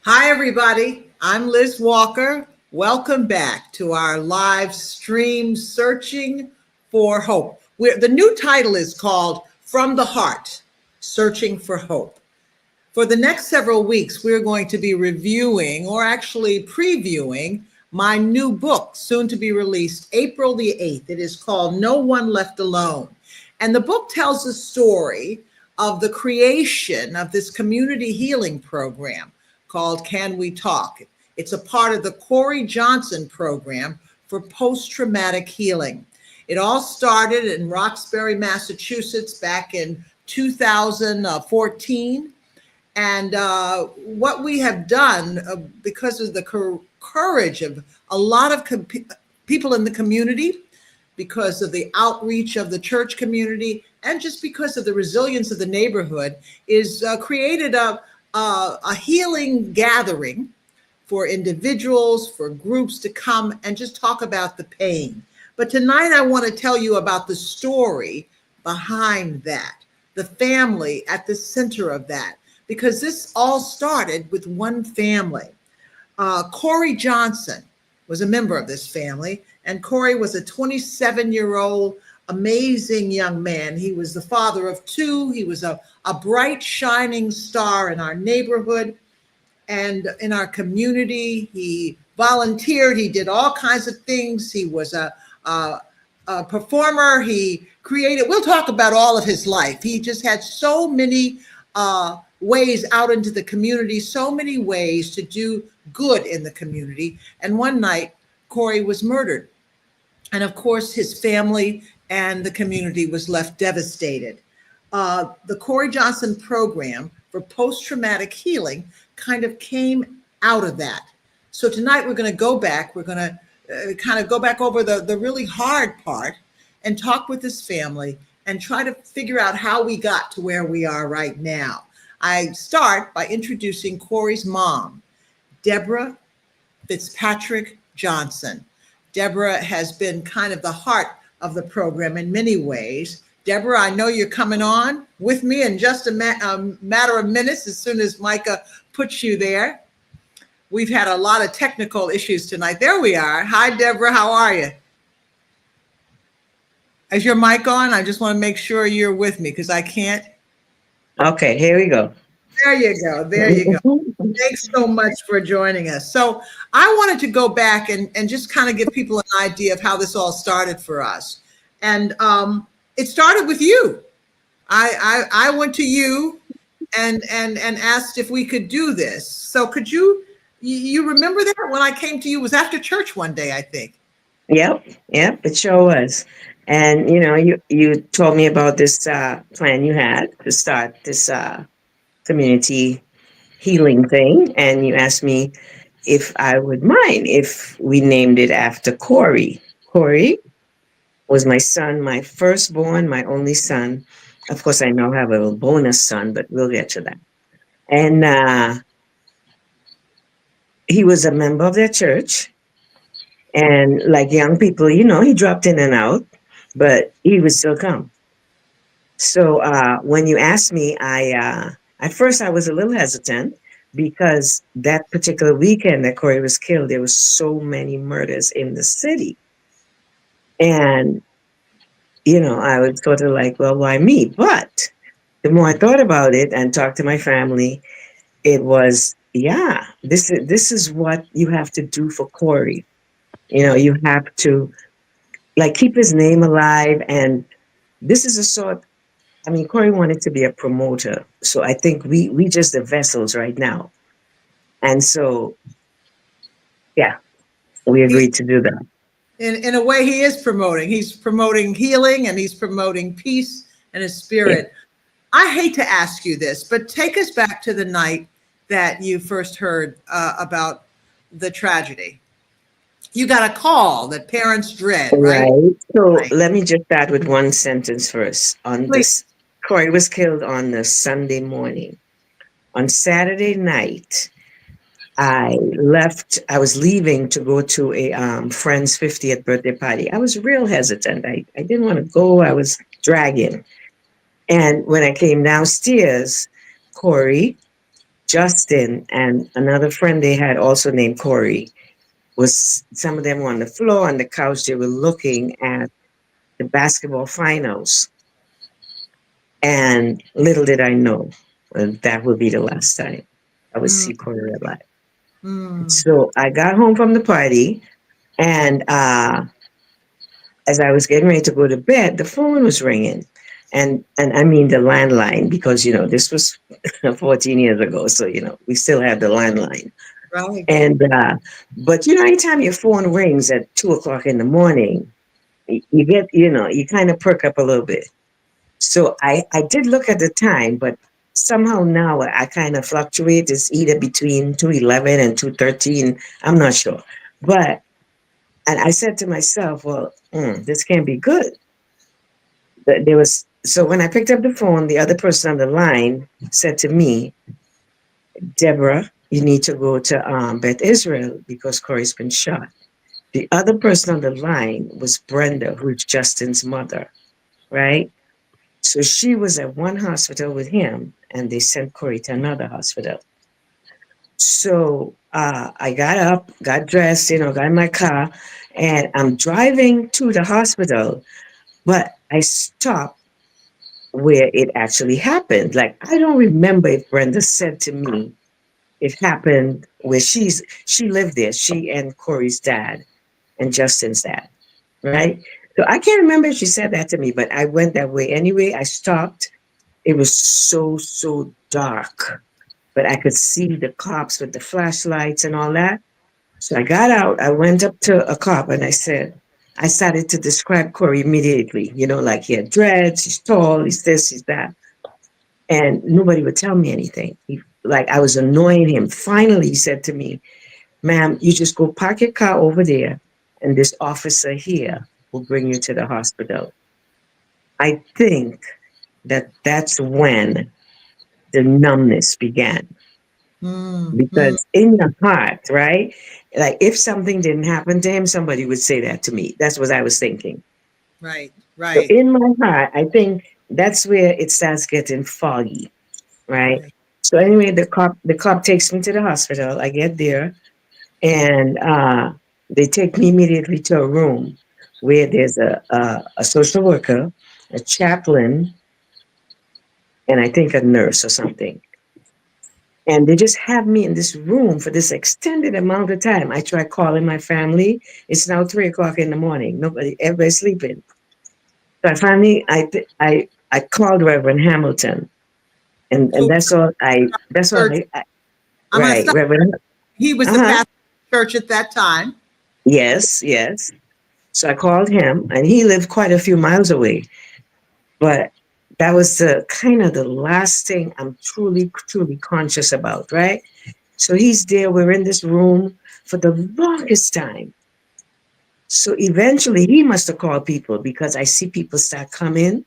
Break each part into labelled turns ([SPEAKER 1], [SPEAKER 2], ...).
[SPEAKER 1] Hi, everybody. I'm Liz Walker. Welcome back to our live stream, Searching for Hope. The new title is called From the Heart, Searching for Hope. For the next several weeks, we're going to be reviewing, or actually previewing, my new book, soon to be released April the 8th. It is called No One Left Alone. And the book tells the story of the creation of this community healing program called Can We Talk? It's a part of the Corey Johnson program for post-traumatic healing. It all started in Roxbury, Massachusetts back in 2014. And what we have done, because of the courage of a lot of people in the community, because of the outreach of the church community, and just because of the resilience of the neighborhood, is created a healing gathering for individuals, for groups to come and just talk about the pain. But tonight I want to tell you about the story behind that, the family at the center of that, because this all started with one family. Corey Johnson was a member of this family, and Corey was a 27-year-old amazing young man. He was the father of two. He was a bright, shining star in our neighborhood and in our community. He volunteered. He did all kinds of things. He was a performer. He created, we'll talk about all of his life. He just had so many ways out into the community, so many ways to do good in the community. And one night, Corey was murdered. And of course, his family and the community was left devastated. The Corey Johnson program for post-traumatic healing kind of came out of that. So tonight we're going to go back. We're going to kind of go back over the really hard part and talk with this family and try to figure out how we got to where we are right now. I start by introducing Corey's mom, Deborah Fitzpatrick Johnson. Deborah has been kind of the heart of the program in many ways. Deborah, I know you're coming on with me in just a matter of minutes as soon as Micah puts you there. We've had a lot of technical issues tonight. There we are. Hi, Deborah. How are you? Is your mic on? I just want to make sure you're with me because I can't.
[SPEAKER 2] Okay, here we go.
[SPEAKER 1] There you go. There you go. Thanks so much for joining us. So I wanted to go back and just kind of give people an idea of how this all started for us. And it started with you. I went to you and asked if we could do this. So could you remember that when I came to you? It was after church one day, I think.
[SPEAKER 2] Yep, it sure was. And you told me about this plan you had to start this community healing thing, and you asked me if I would mind if we named it after Corey. Corey was my son, my firstborn, my only son. Of course, I now have a little bonus son, but we'll get to that. And he was a member of their church. And like young people, he dropped in and out, but he would still come. So when you asked me, at first I was a little hesitant because that particular weekend that Corey was killed, there was so many murders in the city. And, I was sort of like, well, why me? But the more I thought about it and talked to my family, it was, yeah, this is what you have to do for Corey. You have to keep his name alive. And this is Corey wanted to be a promoter. So I think we just the vessels right now. And so, yeah, we agreed to do that.
[SPEAKER 1] In a way, he is promoting. He's promoting healing and he's promoting peace and his spirit. Yeah. I hate to ask you this, but take us back to the night that you first heard about the tragedy. You got a call that parents dread, right?
[SPEAKER 2] So let me just start with one sentence first. Corey was killed on the Sunday morning. On Saturday night, I was leaving to go to a friend's 50th birthday party. I was real hesitant. I didn't want to go. I was dragging. And when I came downstairs, Corey Justin and another friend they had also named Corey was some of them were on the floor on the couch. They were looking at the basketball finals. And little did I know that would be the last time I would
[SPEAKER 1] Mm,
[SPEAKER 2] see Corey alive.
[SPEAKER 1] mm,
[SPEAKER 2] So I got home from the party, and as I was getting ready to go to bed, the phone was ringing. And I mean the landline, because this was 14 years ago, so we still had the landline.
[SPEAKER 1] right.
[SPEAKER 2] And but anytime your phone rings at 2 o'clock in the morning, you get you kind of perk up a little bit. So I did look at the time, but somehow now I kind of fluctuate. It's either between 2:11 and 2:13. I'm not sure. But and I said to myself, well, this can't be good. But there was so when I picked up the phone, the other person on the line said to me, Deborah, you need to go to Beth Israel because Corey's been shot. The other person on the line was Brenda, who's Justin's mother, right? So she was at one hospital with him, and they sent Corey to another hospital. So I got up, got dressed, got in my car, and I'm driving to the hospital, but I stopped where it actually happened. Like, I don't remember if Brenda said to me it happened where she lived there, she and Corey's dad and Justin's dad, right? So I can't remember if she said that to me, but I went that way anyway. I stopped. It was so dark, but I could see the cops with the flashlights and all that. So I got out. I went up to a cop and I started to describe Corey immediately. Like he had dreads, he's tall, he's this, he's that. And nobody would tell me anything. Like I was annoying him. Finally, he said to me, ma'am, you just go park your car over there, and this officer here will bring you to the hospital. I think that's when the numbness began.
[SPEAKER 1] Mm, mm,
[SPEAKER 2] Because in your heart, right? Like if something didn't happen to him, somebody would say that to me. That's what I was thinking.
[SPEAKER 1] right,
[SPEAKER 2] So
[SPEAKER 1] right,
[SPEAKER 2] in my heart, I think that's where it starts getting foggy, right?
[SPEAKER 1] right.
[SPEAKER 2] So anyway, the cop takes me to the hospital. I get there, and they take me immediately to a room where there's a social worker, a chaplain, and I think a nurse or something. And they just have me in this room for this extended amount of time. I try calling my family. It's now 3 o'clock in the morning. Everybody's sleeping. So I finally, I called Reverend Hamilton, and
[SPEAKER 1] Who
[SPEAKER 2] that's all
[SPEAKER 1] church? I'm going to
[SPEAKER 2] right,
[SPEAKER 1] stop.
[SPEAKER 2] Reverend.
[SPEAKER 1] He was
[SPEAKER 2] Uh
[SPEAKER 1] the
[SPEAKER 2] huh.
[SPEAKER 1] pastor of the church at that time.
[SPEAKER 2] Yes, yes. So I called him, and he lived quite a few miles away. But that was the kind of the last thing I'm truly conscious about, right? So he's there. We're in this room for the longest time. So eventually he must have called people because I see people start coming,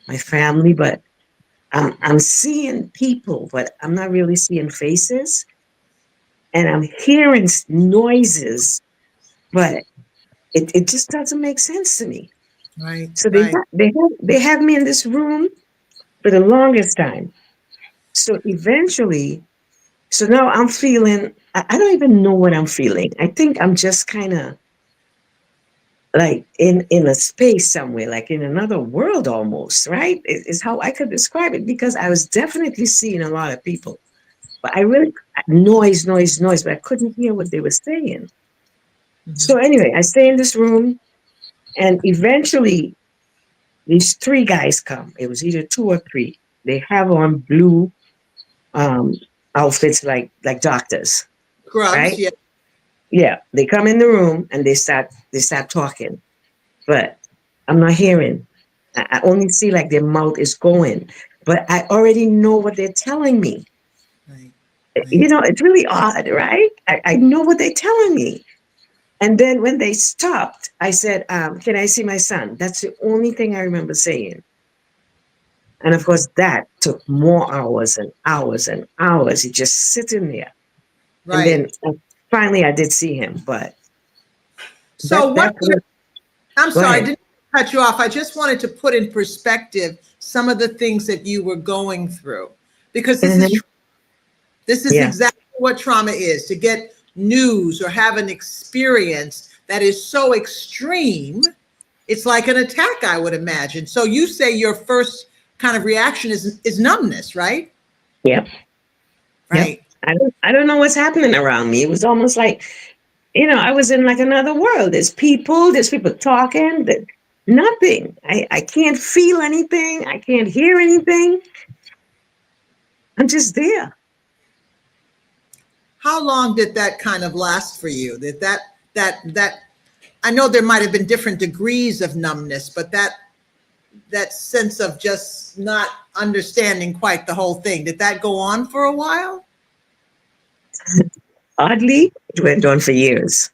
[SPEAKER 2] my family, but I'm seeing people, but I'm not really seeing faces. And I'm hearing noises, but it just doesn't make sense to me.
[SPEAKER 1] Right,
[SPEAKER 2] So
[SPEAKER 1] right,
[SPEAKER 2] they have me in this room for the longest time. So eventually, so now I'm feeling, I don't even know what I'm feeling. I think I'm just kind of like in a space somewhere, like in another world almost, right? Is how I could describe it, because I was definitely seeing a lot of people, but I really noise, but I couldn't hear what they were saying.
[SPEAKER 1] hmm,
[SPEAKER 2] So anyway, I stay in this room, and eventually these three guys come. It was either two or three. They have on blue um, outfits, like doctors,
[SPEAKER 1] scrubs.
[SPEAKER 2] right?
[SPEAKER 1] Yeah,
[SPEAKER 2] Yeah, they come in the room and they start talking, but I'm not hearing. I only see like their mouth is going, but I already know what they're telling me.
[SPEAKER 1] right, right,
[SPEAKER 2] It's really odd, right? I know what they're telling me. And then when they stopped, I said, can I see my son? That's the only thing I remember saying. And of course, that took more hours and hours and hours. He just sitting there. And
[SPEAKER 1] right.
[SPEAKER 2] then finally I did see him, but
[SPEAKER 1] So what?
[SPEAKER 2] that's what,
[SPEAKER 1] I'm
[SPEAKER 2] go
[SPEAKER 1] sorry, I
[SPEAKER 2] ahead.
[SPEAKER 1] didn't cut you off. I just wanted to put in perspective some of the things that you were going through, because this is
[SPEAKER 2] Mhm.
[SPEAKER 1] true. This is
[SPEAKER 2] Yeah.
[SPEAKER 1] exactly what trauma is, to get news or have an experience that is so extreme. It's like an attack, I would imagine. So you say your first kind of reaction is numbness, right?
[SPEAKER 2] Yep. Yep.
[SPEAKER 1] Right.
[SPEAKER 2] I don't know what's happening around me. It was almost like, I was in like another world. There's people talking, that nothing. I can't feel anything. I can't hear anything. I'm just there.
[SPEAKER 1] How long did that kind of last for you? That I know there might have been different degrees of numbness, but that sense of just not understanding quite the whole thing, did that go on for a while?
[SPEAKER 2] Oddly, it went on for years.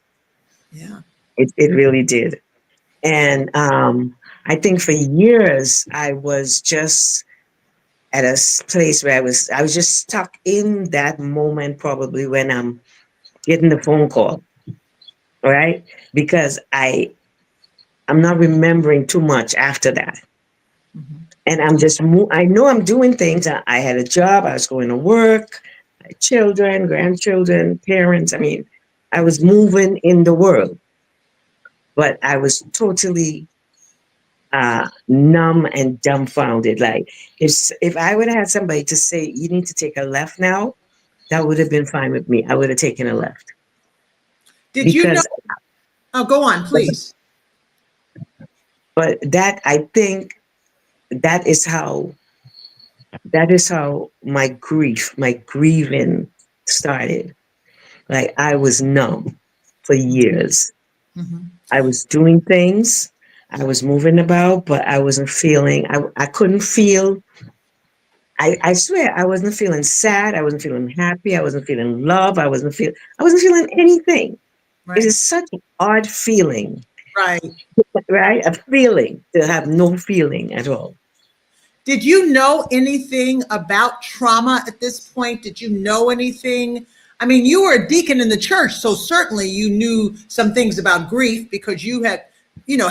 [SPEAKER 1] Yeah.
[SPEAKER 2] It really did. And I think for years I was just at a place where I was just stuck in that moment, probably when I'm getting the phone call, right? Because I'm not remembering too much after that.
[SPEAKER 1] Mhm.
[SPEAKER 2] And I know I'm doing things. I had a job, I was going to work, I had children, grandchildren, parents. I mean, I was moving in the world, but I was totally numb and dumbfounded. Like, if I would have had somebody to say, you need to take a left now, that would have been fine with me. I would have taken a left.
[SPEAKER 1] Did you know?
[SPEAKER 2] Because
[SPEAKER 1] Oh, go on, please.
[SPEAKER 2] but that, I think, that is how my grieving started. Like, I was numb for years.
[SPEAKER 1] Mhm.
[SPEAKER 2] I was doing things, I was moving about, but I wasn't feeling. I couldn't feel. I swear, I wasn't feeling sad. I wasn't feeling happy. I wasn't feeling love. I wasn't feeling anything. It
[SPEAKER 1] Right.
[SPEAKER 2] is such an odd feeling,
[SPEAKER 1] Right.
[SPEAKER 2] right? A feeling to have no feeling at all.
[SPEAKER 1] Did you know anything about trauma at this point? Did you know anything? I mean, you were a deacon in the church, so certainly you knew some things about grief because you had,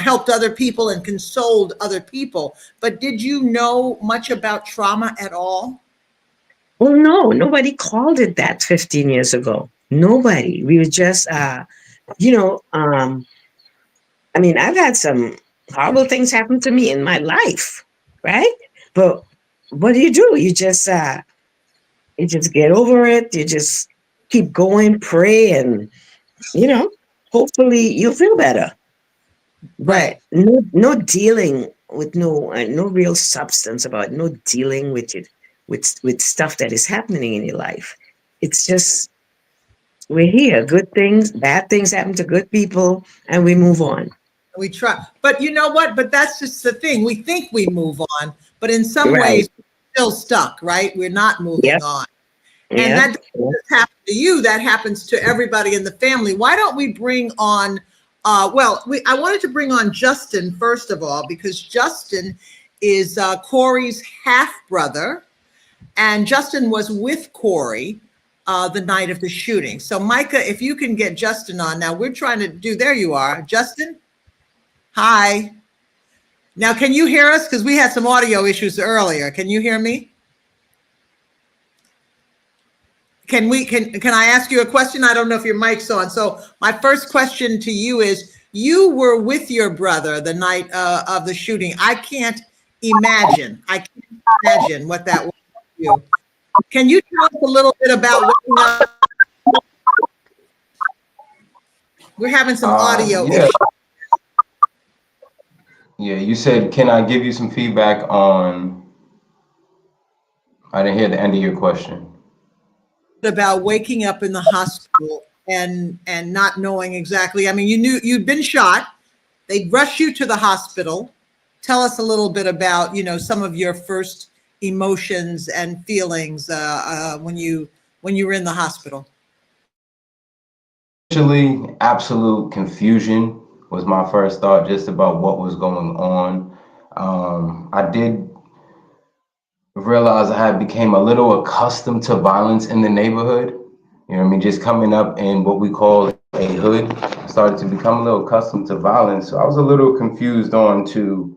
[SPEAKER 1] helped other people and consoled other people. But did you know much about trauma at all?
[SPEAKER 2] Well, no, nobody called it that 15 years ago. Nobody. We were just, you know, um, I mean, I've had some horrible things happen to me in my life, right? But what do? You just get over it. You just keep going, pray, and you know, hopefully you'll feel better.
[SPEAKER 1] Right.
[SPEAKER 2] But no dealing with no real substance about it, no dealing with it, with stuff that is happening in your life. It's just, we're here. Good things, bad things happen to good people, and we move on.
[SPEAKER 1] We try. But you know what? But that's just the thing. We think we move on, but in some
[SPEAKER 2] Right.
[SPEAKER 1] ways, we're still stuck, right? We're not moving
[SPEAKER 2] Yep.
[SPEAKER 1] on. And that
[SPEAKER 2] Yep.
[SPEAKER 1] doesn't just happen to you, that happens to everybody in the family. Why don't we bring on, I wanted to bring on Justin, first of all, because Justin is Corey's half brother. And Justin was with Corey the night of the shooting. So, Micah, if you can get Justin on now, we're trying to do, there you are. Justin, hi. Now, can you hear us? Because we had some audio issues earlier. Can you hear me? Can I ask you a question? I don't know if your mic's on. So my first question to you is, you were with your brother the night of the shooting. I can't imagine what that was for you. Can you tell us a little bit about waking up? We're having some audio
[SPEAKER 3] Yeah,
[SPEAKER 1] issues.
[SPEAKER 3] yeah. You said, can I give you some feedback on? I didn't hear the end of your question.
[SPEAKER 1] About waking up in the hospital and not knowing exactly. I mean, you knew you'd been shot. They rushed you to the hospital. Tell us a little bit about, some of your first emotions and feelings when you were in the hospital.
[SPEAKER 3] Initially, absolute confusion was my first thought, just about what was going on. I did realize I had became a little accustomed to violence in the neighborhood. You know what I mean? Just coming up in what we call a hood, I started to become a little accustomed to violence. So I was a little confused on to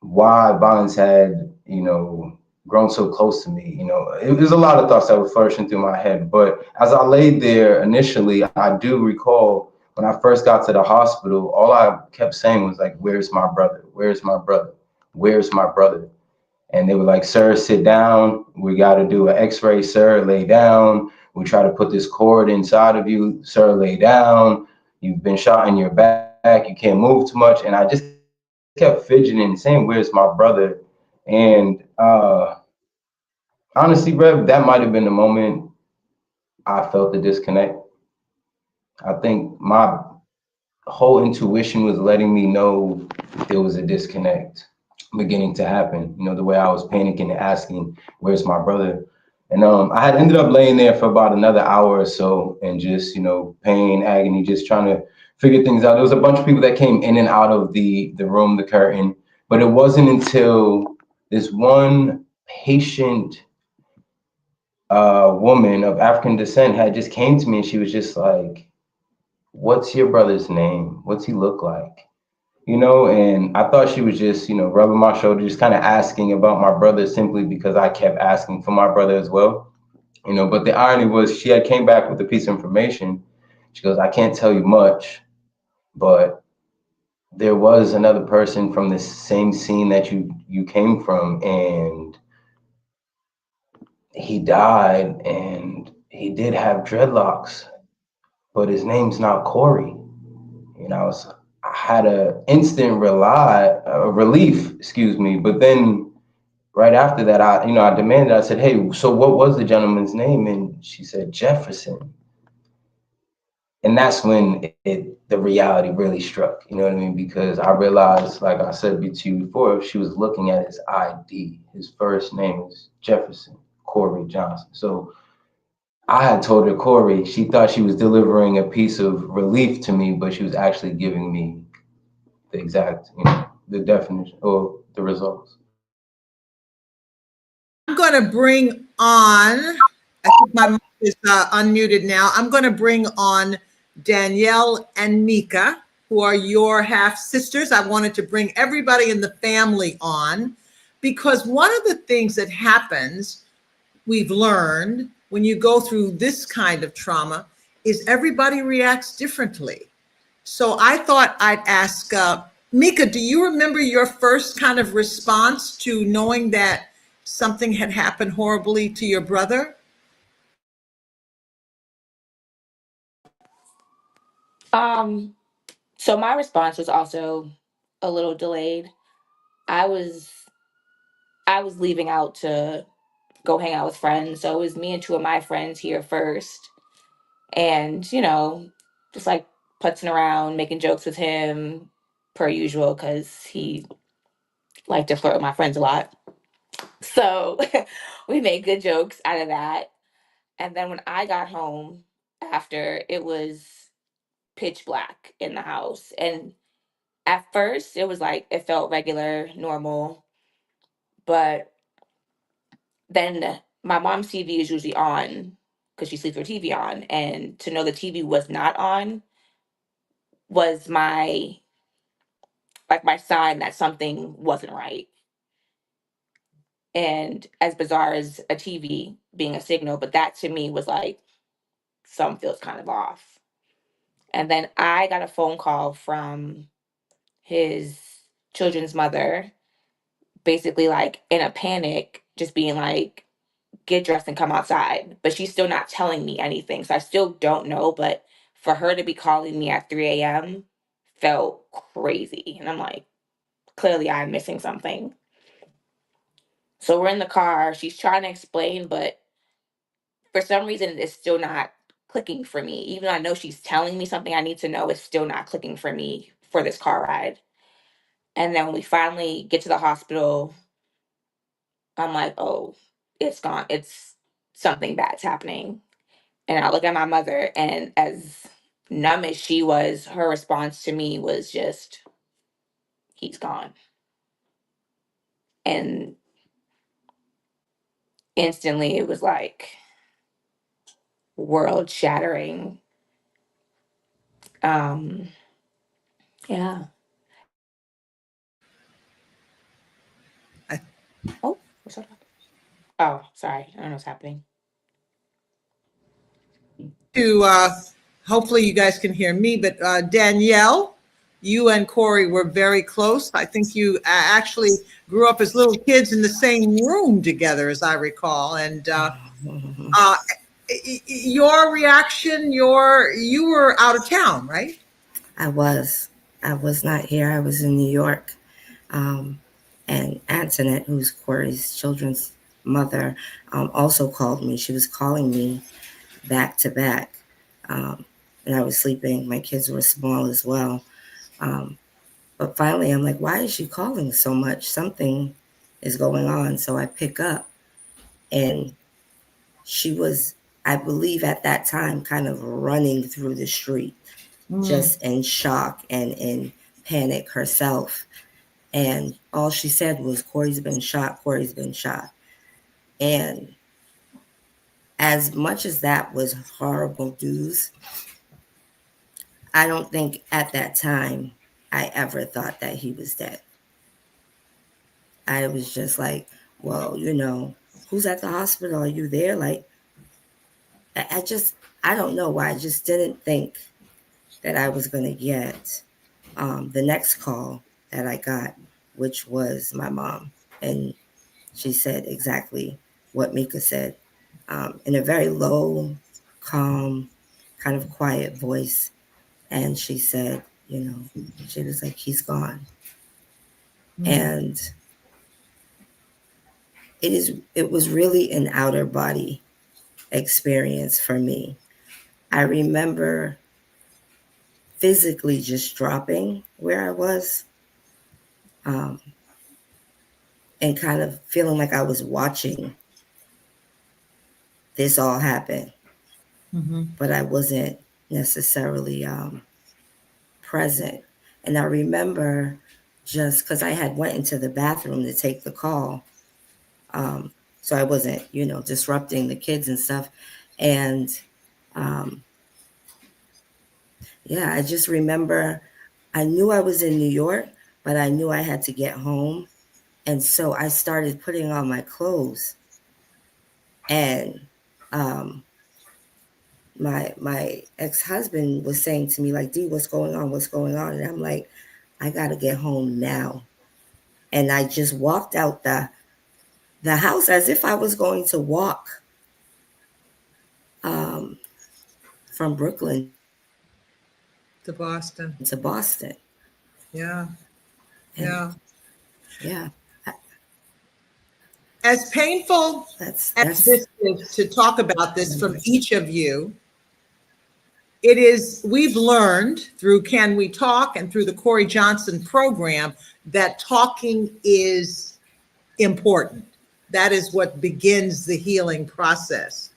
[SPEAKER 3] why violence had, grown so close to me. There's a lot of thoughts that were flourishing through my head. But as I laid there initially, I do recall when I first got to the hospital, all I kept saying was like, "Where's my brother? Where's my brother? Where's my brother?" And they were like, "Sir, sit down. We got to do an X-ray, sir. Lay down. We try to put this cord inside of you, sir. Lay down. You've been shot in your back. You can't move too much." And I just kept fidgeting and saying, "Where's my brother?" And honestly, Rev, that might have been the moment I felt the disconnect. I think my whole intuition was letting me know there was a disconnect beginning to happen. The way I was panicking and asking, "Where's my brother?" And I had ended up laying there for about another hour or so and just, pain, agony, just trying to figure things out. There was a bunch of people that came in and out of the room, the curtain, but it wasn't until this one patient woman of African descent had just came to me and she was just like, "What's your brother's name? What's he look like?" And I thought she was just, rubbing my shoulder, just kind of asking about my brother simply because I kept asking for my brother as well. But the irony was she had came back with a piece of information. She goes, "I can't tell you much, but there was another person from the same scene that you came from, and he died, and he did have dreadlocks, but his name's not Corey." I had a instant relief, excuse me. But then right after that, I demanded. I said, "Hey, so what was the gentleman's name?" And she said Jefferson. And that's when the reality really struck. You know what I mean? Because I realized, like I said to you before, she was looking at his ID. His first name is Jefferson Corey Johnson. So I had told her Corey. She thought she was delivering a piece of relief to me, but she was actually giving me the exact, the definition or the results.
[SPEAKER 1] I'm going to bring on, I think my mic is unmuted now. I'm going to bring on Danielle and Mika, who are your half sisters. I wanted to bring everybody in the family on because one of the things that happens, we've learned when you go through this kind of trauma, is everybody reacts differently. So I thought I'd ask Mika, do you remember your first kind of response to knowing that something had happened horribly to your brother?
[SPEAKER 4] Um, so my response was also a little delayed. I was I was leaving out to go hang out with friends. So it was me and two of my friends here first. And, just like putzing around, making jokes with him per usual, because he liked to flirt with my friends a lot. So we made good jokes out of that. And then when I got home after, it was pitch black in the house. And at first, it was like it felt regular, normal, but then my mom's TV is usually on because she sleeps her TV on, and to know the TV was not on was my sign that something wasn't right. And as bizarre as a TV being a signal, but that to me was like some feels kind of off. And then I got a phone call from his children's mother, basically like in a panic, just being like, "Get dressed and come outside." But she's still not telling me anything. So I still don't know. But for her to be calling me at 3 a.m. felt crazy. And I'm like, clearly I'm missing something. So we're in the car. She's trying to explain, but for some reason, it's still not clicking for me. Even though I know she's telling me something I need to know, it's still not clicking for me for this car ride. And then when we finally get to the hospital, I'm like, oh, it's gone. It's something bad's happening. And I look at my mother, and as numb as she was, her response to me was just, "He's gone." And instantly it was like world shattering. Um, yeah.
[SPEAKER 1] I,
[SPEAKER 4] Oh, what's up? Oh, sorry. I don't know what's happening.
[SPEAKER 1] To hopefully you guys can hear me, but Danielle, you and Corey were very close. I think you actually grew up as little kids in the same room together, as I recall. And uh, your reaction, you were out of town, right?
[SPEAKER 5] I was. I was not here. I was in New York. Um, and Antoinette, who's Corey's children's mother, also called me. She was calling me back to back. Um, and I was sleeping. My kids were small as well. Um, but finally, I'm like, why is she calling so much? Something is going on. So I pick up, and she was, I believe at that time, kind of running through the street, just in shock and in panic herself. And all she said was, Corey's been shot, Corey's been shot. And as much as that was horrible news, I don't think at that time I ever thought that he was dead. I was just like, well, who's at the hospital? Are you there? Like, I don't know why. I just didn't think that I was going to get the next call that I got, which was my mom. And she said exactly what Mika said, in a very low, calm, kind of quiet voice. And she said, she was like, he's gone. And it was really an outer body experience for me. I remember physically just dropping where I was, and kind of feeling like I was watching this all happen, but I wasn't necessarily present. And I remember, just because I had went into the bathroom to take the call, so I wasn't, disrupting the kids and stuff. And yeah, I just remember I knew I was in New York, but I knew I had to get home. And so I started putting on my clothes. And my ex-husband was saying to me, like, Dee, what's going on? What's going on? And I'm like, I got to get home now. And I just walked out the house as if I was going to walk from Brooklyn
[SPEAKER 1] To Boston.
[SPEAKER 5] to Boston.
[SPEAKER 1] Yeah.
[SPEAKER 5] And
[SPEAKER 1] Yeah.
[SPEAKER 5] yeah,
[SPEAKER 1] As painful
[SPEAKER 5] that's
[SPEAKER 1] as this is to talk about this from each of you, we've learned through Can We Talk and through the Corey Johnson program that talking is important. That is what begins the healing process.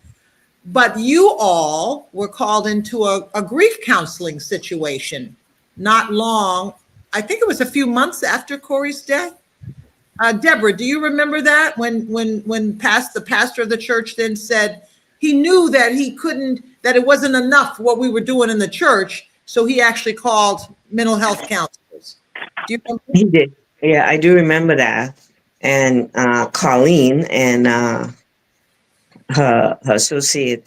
[SPEAKER 1] But you all were called into a grief counseling situation not long, I think it was a few months after Corey's death. Deborah, do you remember that when the pastor of the church then said he knew that that it wasn't enough what we were doing in the church, so he actually called mental health counselors. Do you remember?
[SPEAKER 2] He did. Yeah, I do remember that. And Colleen and her associate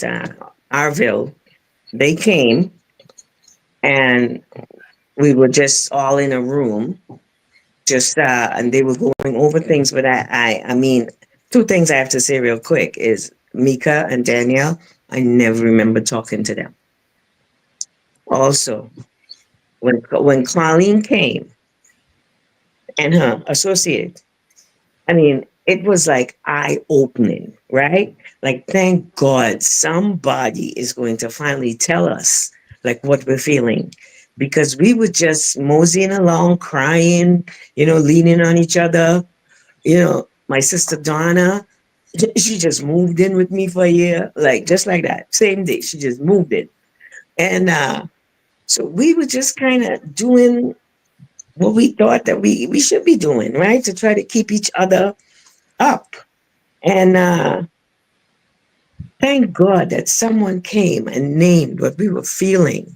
[SPEAKER 2] Arville, they came, and we were just all in a room, just and they were going over things. But I mean, two things I have to say real quick is Mika and Danielle. I never remember talking to them. Also, when Colleen came and her associate, I mean, it was like eye opening, right? Like, thank God somebody is going to finally tell us like what we're feeling. Because we were just moseying along, crying, leaning on each other. My sister Donna, she just moved in with me for a year, like just like that. Same day, she just moved in. And so we were just kind of doing what we thought that we should be doing, right? To try to keep each other up. And thank God that someone came and named what we were feeling,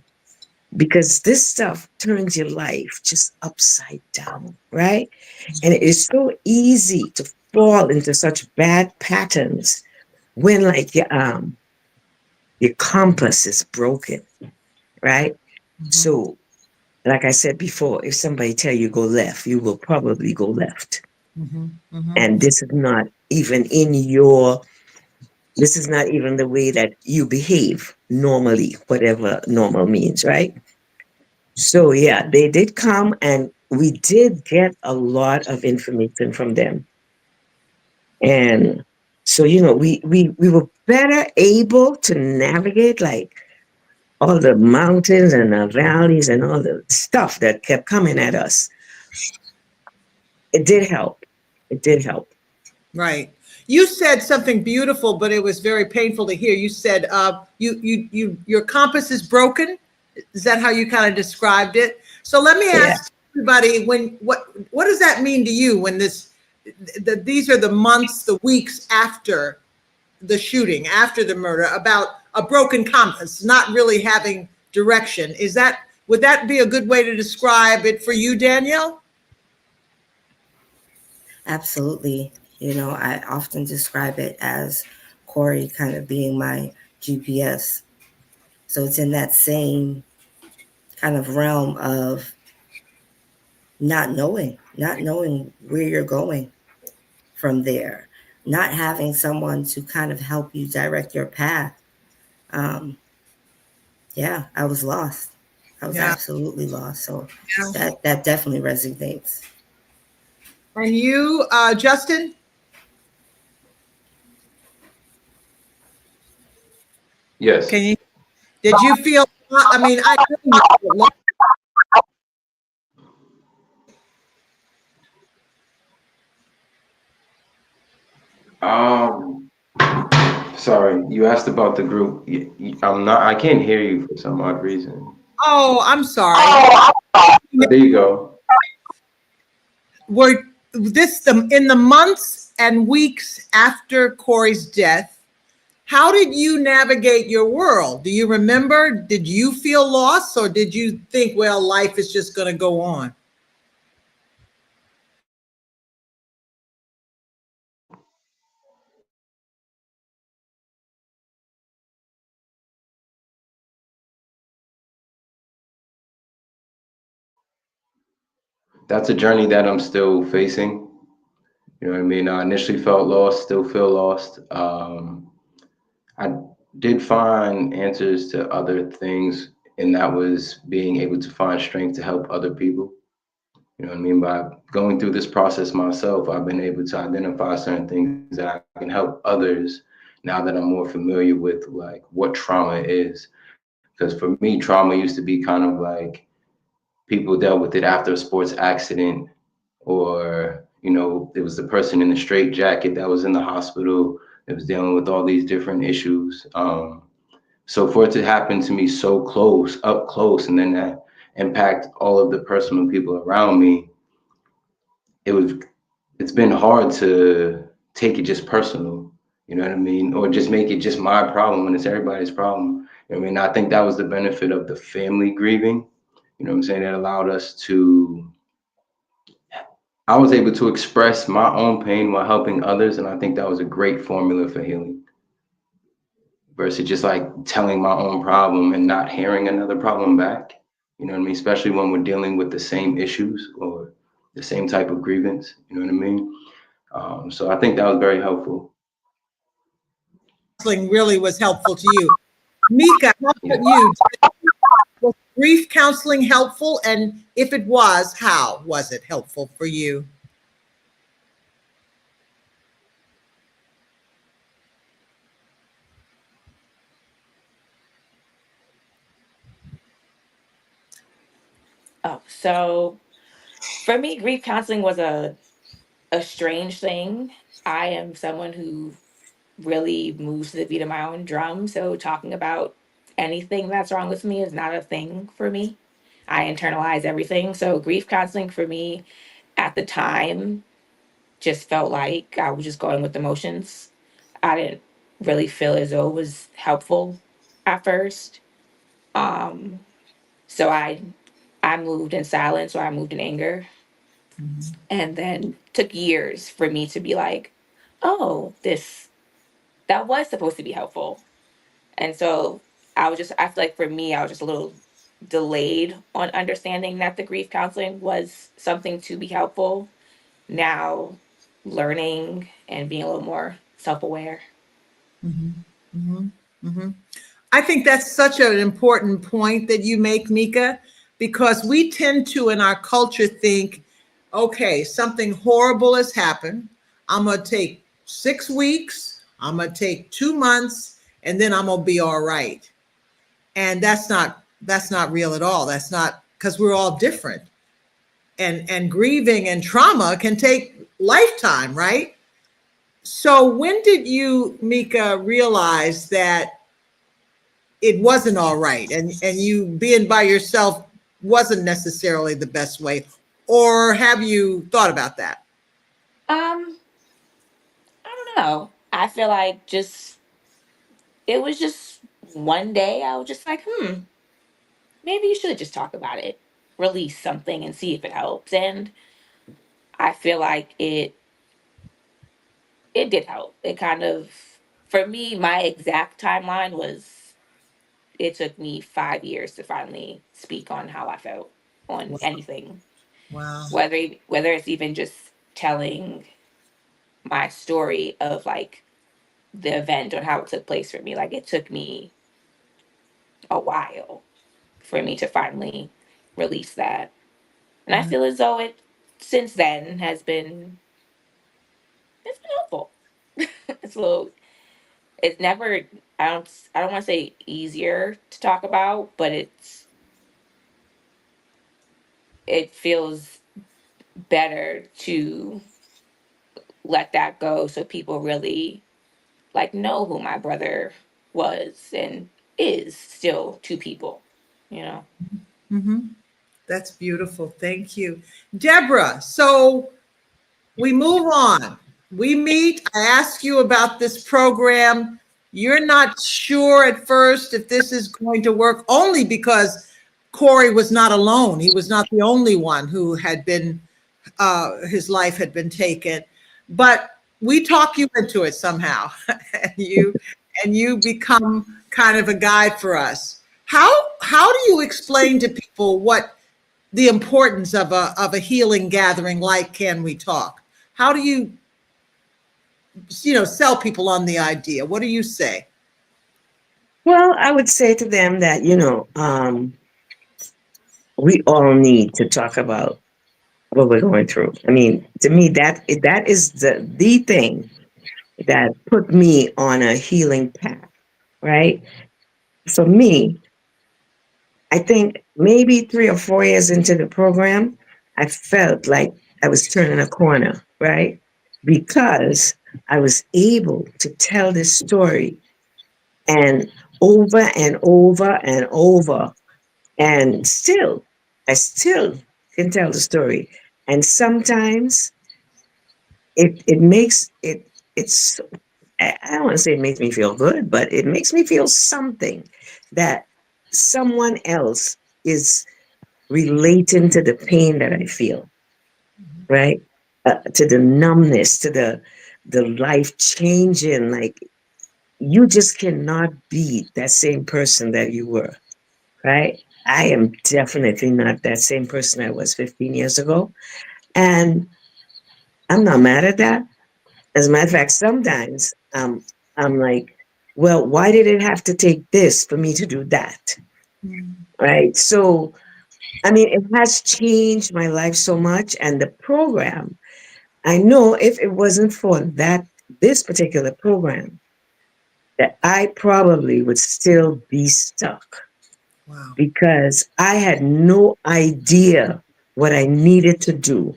[SPEAKER 2] because this stuff turns your life just upside down, right? And it is so easy fall into such bad patterns when like your compass is broken, right?
[SPEAKER 1] Mhm,
[SPEAKER 2] So like I said before, if somebody tell you go left, you will probably go left.
[SPEAKER 1] mhm, mhm.
[SPEAKER 2] And this is not even in your, this is not even the way that you behave normally, whatever normal means, right? So yeah, they did come and we did get a lot of information from them. And so, we were better able to navigate like all the mountains and the valleys and all the stuff that kept coming at us. It did help. It did help.
[SPEAKER 1] Right. You said something beautiful, but it was very painful to hear. You said your compass is broken. Is that how you kind of described it? So let me
[SPEAKER 2] Yeah.
[SPEAKER 1] ask everybody, when what does that mean to you when these are the months, the weeks after the shooting, after the murder, about a broken compass, not really having direction? Would that be a good way to describe it for you, Danielle?
[SPEAKER 5] Absolutely. I often describe it as Corey kind of being my GPS. So it's in that same kind of realm of not knowing where you're going from there, not having someone to kind of help you direct your path. Um, yeah, I was lost. I was
[SPEAKER 1] Yeah.
[SPEAKER 5] absolutely lost. So
[SPEAKER 1] Yeah.
[SPEAKER 5] that definitely resonates.
[SPEAKER 1] And you, Justin,
[SPEAKER 3] Yes.
[SPEAKER 1] can you? Did you feel? I mean, I know you felt lost.
[SPEAKER 3] Um, Sorry, you asked about the group. I'm not. I can't hear you for some odd reason.
[SPEAKER 1] Oh, I'm sorry.
[SPEAKER 3] There you go.
[SPEAKER 1] Were in the months and weeks after Corey's death? How did you navigate your world? Do you remember? Did you feel lost, or did you think, well, life is just going to go on?
[SPEAKER 3] That's a journey that I'm still facing. You know what I mean? I initially felt lost, still feel lost. I did find answers to other things, and that was being able to find strength to help other people. You know what I mean? By going through this process myself, I've been able to identify certain things that I can help others now that I'm more familiar with like what trauma is. Because for me, trauma used to be kind of like people dealt with it after a sports accident, or it was the person in the straight jacket that was in the hospital that was dealing with all these different issues. So for it to happen to me so close, up close, and then that impact all of the personal people around me, it was it's been hard to take it just personal, you know what I mean? Or just make it just my problem when it's everybody's problem. I mean, I think that was the benefit of the family grieving, you know what I'm saying? That allowed us to, I was able to express my own pain while helping others. And I think that was a great formula for healing versus just like telling my own problem and not hearing another problem back. You know what I mean? Especially when we're dealing with the same issues or the same type of grievance. You know what I mean? So I think that was very helpful.
[SPEAKER 1] Counseling really was helpful to you. Mika, how
[SPEAKER 3] Yeah.
[SPEAKER 1] about you? Was grief counseling helpful? And if it was, how was it helpful for you?
[SPEAKER 4] Oh, so for me, grief counseling was a strange thing. I am someone who really moves to the beat of my own drum. So talking about anything that's wrong with me is not a thing for me. I internalize everything. So grief counseling for me at the time just felt like I was just going with emotions. I didn't really feel as though it was helpful at first. Um, so I moved in silence or I moved in anger And then took years for me to be like, oh, that was supposed to be helpful. And so I feel like for me, I was just a little delayed on understanding that the grief counseling was something to be helpful. Now, learning and being a little more self aware.
[SPEAKER 1] I think that's such an important point that you make, Mika, because we tend to, in our culture, think, okay, something horrible has happened. I'm going to take 6 weeks, I'm going to take 2 months, and then I'm going to be all right. And that's not real at all. That's not, because we're all different. And grieving and trauma can take lifetime, right? So when did you, Mika, realize that it wasn't all right, and you being by yourself wasn't necessarily the best way, or have you thought about that?
[SPEAKER 4] Um, I don't know. I feel like it was just one day I was just like, maybe you should just talk about it, release something and see if it helps. And I feel like it did help. It kind of, for me, my exact timeline was it took me 5 years to finally speak on how I felt on
[SPEAKER 1] Wow.
[SPEAKER 4] anything,
[SPEAKER 1] Wow.
[SPEAKER 4] whether it's even just telling my story of like the event or how it took place for me. Like it took me a while for me to finally release that. And I
[SPEAKER 1] Right.
[SPEAKER 4] feel as though it since then it's been helpful. It's a little it's never I don't want to say easier to talk about, but it feels better to let that go so people really like know who my brother was and is still to people, you know.
[SPEAKER 1] Mm-hmm. That's beautiful. Thank you, Deborah. So we move on. We meet. I ask you about this program. You're not sure at first if this is going to work, only because Corey was not alone. He was not the only one who had been, his life had been taken. But we talk you into it somehow, and you become kind of a guide for us. How do you explain to people what the importance of a healing gathering like Can We Talk? How do you sell people on the idea? What do you say?
[SPEAKER 2] Well, I would say to them that, we all need to talk about what we're going through. I mean, to me, that is the thing that put me on a healing path, right? For me, I think maybe 3 or 4 years into the program, I felt like I was turning a corner, right? Because I was able to tell this story and over and over and over. And I still can tell the story. And sometimes it makes it's I don't want to say it makes me feel good, but it makes me feel something that someone else is relating to the pain that I feel, right? To the numbness, to the life changing. Like you just cannot be that same person that you were, right? I am definitely not that same person I was 15 years ago. And I'm not mad at that. As a matter of fact, sometimes I'm like, well, why did it have to take this for me to do that? Right. So, I mean, it has changed my life so much. And the program, I know if it wasn't for this particular program, that I probably would still be stuck
[SPEAKER 1] Wow.
[SPEAKER 2] because I had no idea what I needed to do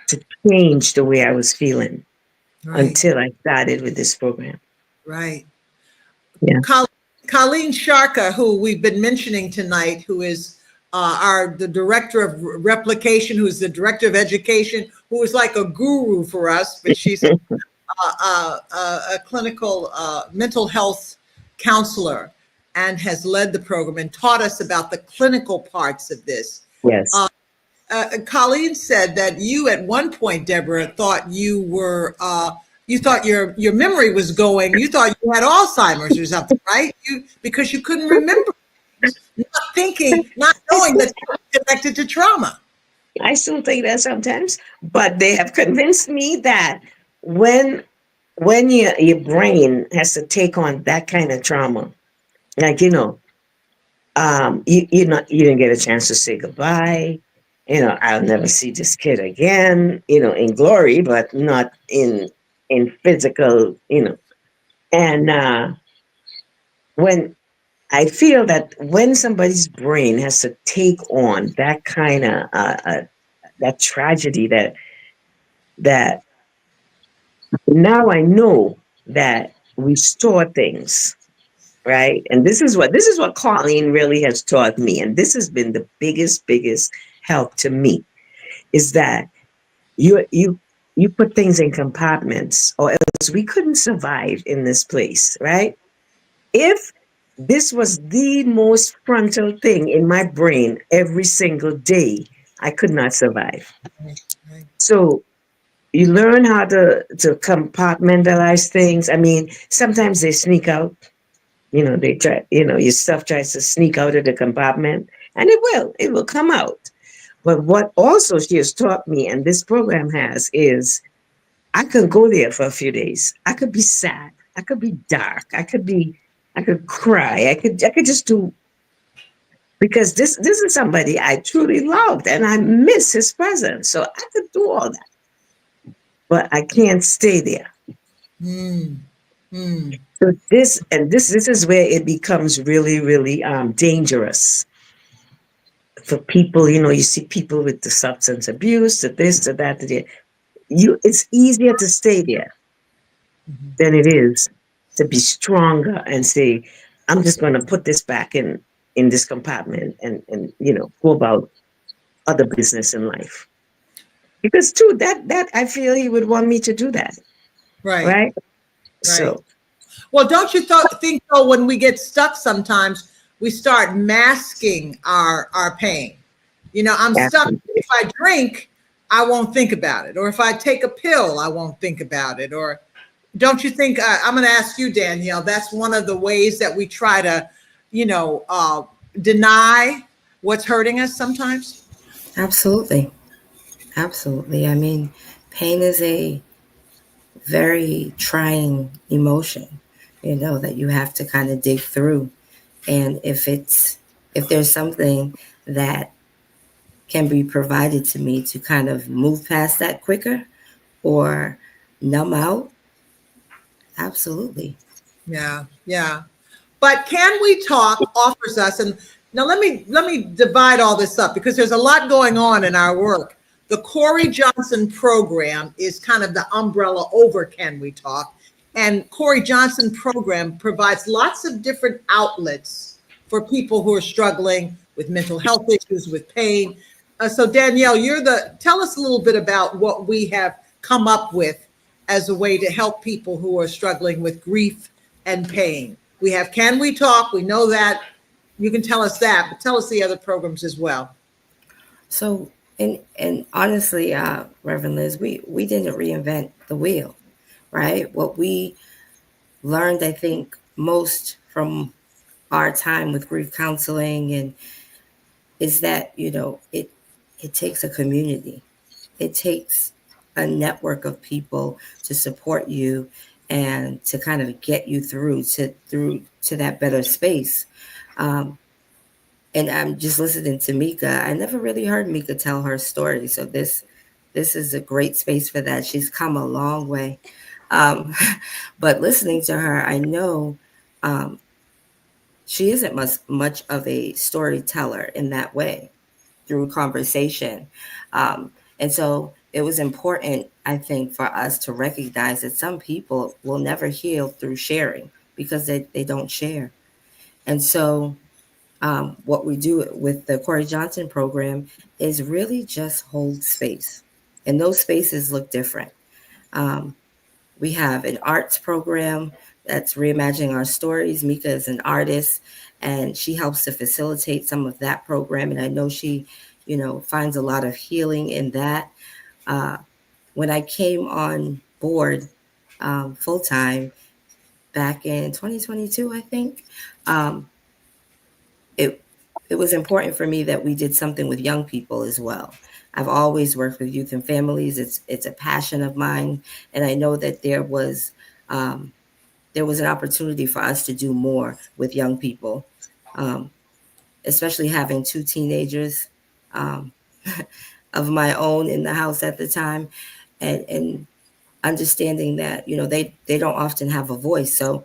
[SPEAKER 2] to change the way I was feeling
[SPEAKER 1] Right.
[SPEAKER 2] until I started with this program.
[SPEAKER 1] Right.
[SPEAKER 2] Yeah.
[SPEAKER 1] Colleen Sharka, who we've been mentioning tonight, who is the director of replication, who's the director of education, who is like a guru for us, but she's a clinical mental health counselor and has led the program and taught us about the clinical parts of this.
[SPEAKER 2] Yes.
[SPEAKER 1] Colleen said that you, at one point, Deborah, thought you were, you thought your memory was going. You thought you had Alzheimer's or something, right? You because you couldn't remember things, not thinking, not
[SPEAKER 2] I
[SPEAKER 1] knowing
[SPEAKER 2] still,
[SPEAKER 1] that you were connected to trauma.
[SPEAKER 2] I still think that sometimes, but they have convinced me that when your brain has to take on that kind of trauma, like you didn't get a chance to say goodbye. I'll never see this kid again. In glory, but not in physical. And when I feel that when somebody's brain has to take on that kind of that tragedy, that now I know that we store things, right? And this is what Colleen really has taught me, and this has been the biggest help to me, is that you put things in compartments, or else we couldn't survive in this place, right? If this was the most frontal thing in my brain every single day, I could not survive.
[SPEAKER 1] Right, right.
[SPEAKER 2] So you learn how to compartmentalize things. I mean, sometimes they sneak out. They try. Your stuff tries to sneak out of the compartment, and it will come out. But what also she has taught me, and this program has, is I could go there for a few days. I could be sad. I could be dark. I could cry. I could just do, because this is somebody I truly loved and I miss his presence. So I could do all that, but I can't stay there.
[SPEAKER 1] Hmm. Hmm.
[SPEAKER 2] So this is where it becomes really, really dangerous for people. You see people with the substance abuse, to this, to that, to the, it's easier to stay there
[SPEAKER 1] Mhm.
[SPEAKER 2] than it is to be stronger and say, I'm just going to put this back in this compartment, and go about other business in life. Because too, that I feel he would want me to do that,
[SPEAKER 1] Right,
[SPEAKER 2] right?
[SPEAKER 1] right.
[SPEAKER 2] So
[SPEAKER 1] Well, don't you think though, when we get stuck, sometimes we start masking our pain. I'm stuck.
[SPEAKER 2] absolutely.
[SPEAKER 1] If I drink, I won't think about it, or if I take a pill, I won't think about it. Or don't you think? I'm going to ask you, Danielle. That's one of the ways that we try to, you know, uh, deny what's hurting us sometimes.
[SPEAKER 5] Absolutely. Absolutely. I mean, pain is a very trying emotion, that you have to kind of dig through. And if there's something that can be provided to me to kind of move past that quicker or numb out, absolutely.
[SPEAKER 1] Yeah, yeah. But Can We Talk offers us, and now let me divide all this up because there's a lot going on in our work. The Corey Johnson program is kind of the umbrella over Can We Talk, and Corey Johnson program provides lots of different outlets for people who are struggling with mental health issues, with pain. So Danielle, tell us a little bit about what we have come up with as a way to help people who are struggling with grief and pain. We have Can We Talk? We know that. You can tell us that, but tell us the other programs as well.
[SPEAKER 5] So, and honestly, Reverend Liz, we didn't reinvent the wheel, right? What we learned, I think, most from our time with grief counseling and is that it takes a community, it takes a network of people to support you and to kind of get you through to that better space. um, and I'm just listening to Mika. I never really heard Mika tell her story, so this is a great space for that. She's come a long way. um, but listening to her, I know um, she isn't much of a storyteller in that way through conversation. And so it was important, I think, for us to recognize that some people will never heal through sharing because they don't share. And so what we do with the Corey Johnson program is really just hold space. And those spaces look different. Um, we have an arts program that's reimagining our stories. Mika is an artist and she helps to facilitate some of that program. And I know she finds a lot of healing in that. Uh, when I came on board full time back in 2022, I think, um, it it was important for me that we did something with young people as well. I've always worked with youth and families. It's a passion of mine, and I know that um, there was an opportunity for us to do more with young people, um, especially having two teenagers um, of my own in the house at the time, and understanding that they don't often have a voice. So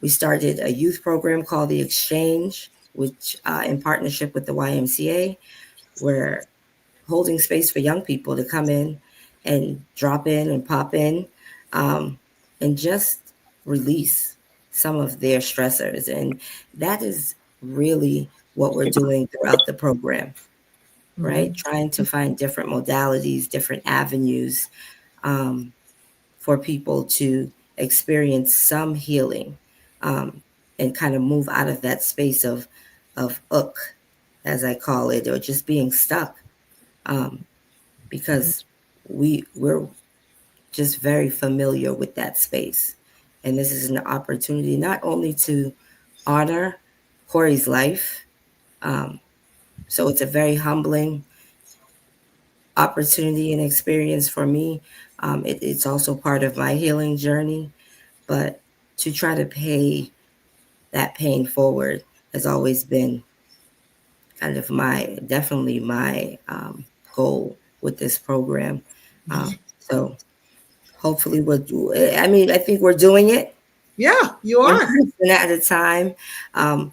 [SPEAKER 5] we started a youth program called the Exchange, which in partnership with the YMCA, we're holding space for young people to come in and drop in and pop in, um, and just release some of their stressors. And that is really what we're doing throughout the program, right?
[SPEAKER 1] Mhm.
[SPEAKER 5] Trying to find different modalities, different avenues, um, for people to experience some healing, um, and kind of move out of that space of ook, as I call it, or just being stuck, um, because we're just very familiar with that space, and this is an opportunity not only to honor Corey's life. Um, so it's a very humbling opportunity and experience for me. It's also part of my healing journey, but to try to pay that pain forward has always been kind of definitely my goal with this program. So hopefully I mean, I think we're doing it
[SPEAKER 1] Yeah, you
[SPEAKER 5] one
[SPEAKER 1] are.
[SPEAKER 5] person at a time. Um,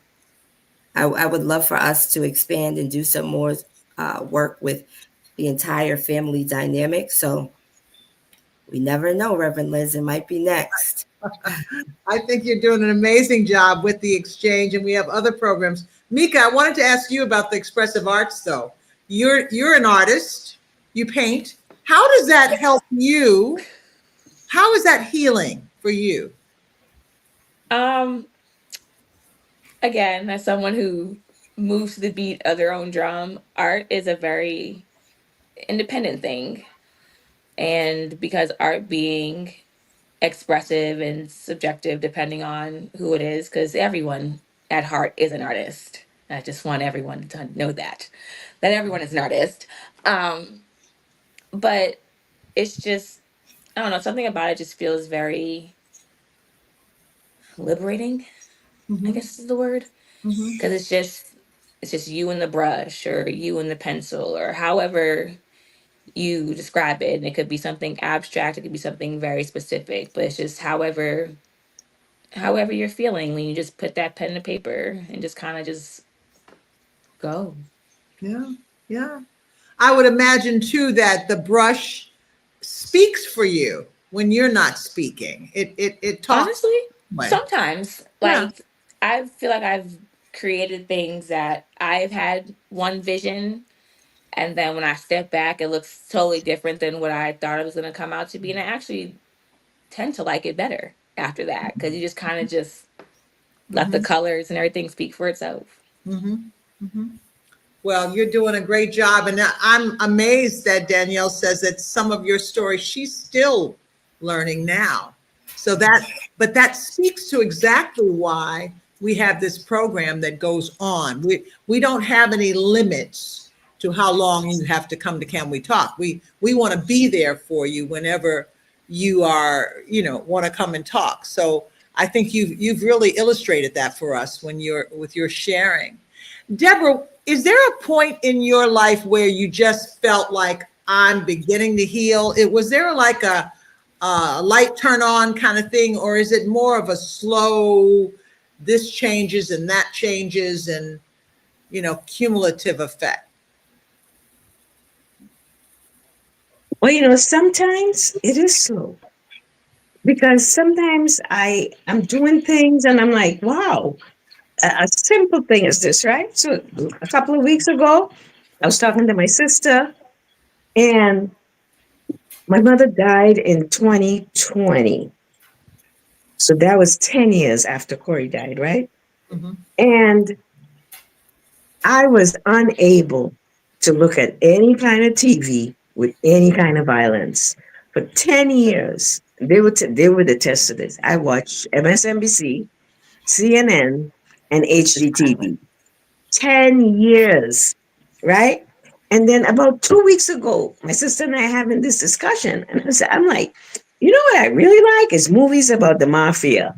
[SPEAKER 5] I would love for us to expand and do some more work with the entire family dynamic. So we never know, Reverend Liz, it might be next.
[SPEAKER 1] I think you're doing an amazing job with the exchange, and we have other programs. Mika, I wanted to ask you about the expressive arts, though. You're an artist. You paint. How does that help you? How is that healing for you?
[SPEAKER 4] Um, Again, as someone who moves to the beat of their own drum, art is a very independent thing. And because art being expressive and subjective, depending on who it is, because everyone at heart is an artist. I just want everyone to know that everyone is an artist. Um, but it's just, I don't know, something about it just feels very liberating, I
[SPEAKER 1] Hmm.
[SPEAKER 4] guess is the word.
[SPEAKER 1] Hmm.
[SPEAKER 4] Because it's just you and the brush or you and the pencil or however you describe it. And it could be something abstract, it could be something very specific, but it's just however you're feeling when you just put that pen to paper and just kind of just go.
[SPEAKER 1] Yeah, yeah. I would imagine too that the brush speaks for you when you're not speaking. It talks.
[SPEAKER 4] Honestly,
[SPEAKER 1] Way.
[SPEAKER 4] sometimes
[SPEAKER 1] Yeah.
[SPEAKER 4] like I feel like I've created things that I've had one vision, and then when I step back it looks totally different than what I thought it was going to come out to be, and I actually tend to like it better after that because you just kind of just let the
[SPEAKER 1] Hmm.
[SPEAKER 4] colors and everything speak for itself.
[SPEAKER 1] Hmm. Hmm. Well, you're doing a great job. And I'm amazed that Danielle says that some of your stories she's still learning now. So but that speaks to exactly why we have this program that goes on. We don't have any limits to how long you have to come to Can We Talk. We want to be there for you whenever you are, want to come and talk. So I think you've really illustrated that for us when you're with your sharing. Deborah, is there a point in your life where you just felt like I'm beginning to heal? It was there like a light turn on kind of thing, or is it more of a slow, this changes and that changes and cumulative effect?
[SPEAKER 2] Well, sometimes it is slow because sometimes I'm doing things and I'm like, wow, a simple thing is this, right? So a couple of weeks ago, I was talking to my sister, and my mother died in 2020. So that was 10 years after Corey died, right?
[SPEAKER 1] Hmm.
[SPEAKER 2] And I was unable. to look at any kind of TV with any kind of violence. For 10 years, they would attest to this. I watched MSNBC, CNN, and HGTV. 10 years, right? And then about 2 weeks ago, my sister and I having this discussion, and I'm like, you know what I really like is movies about the mafia.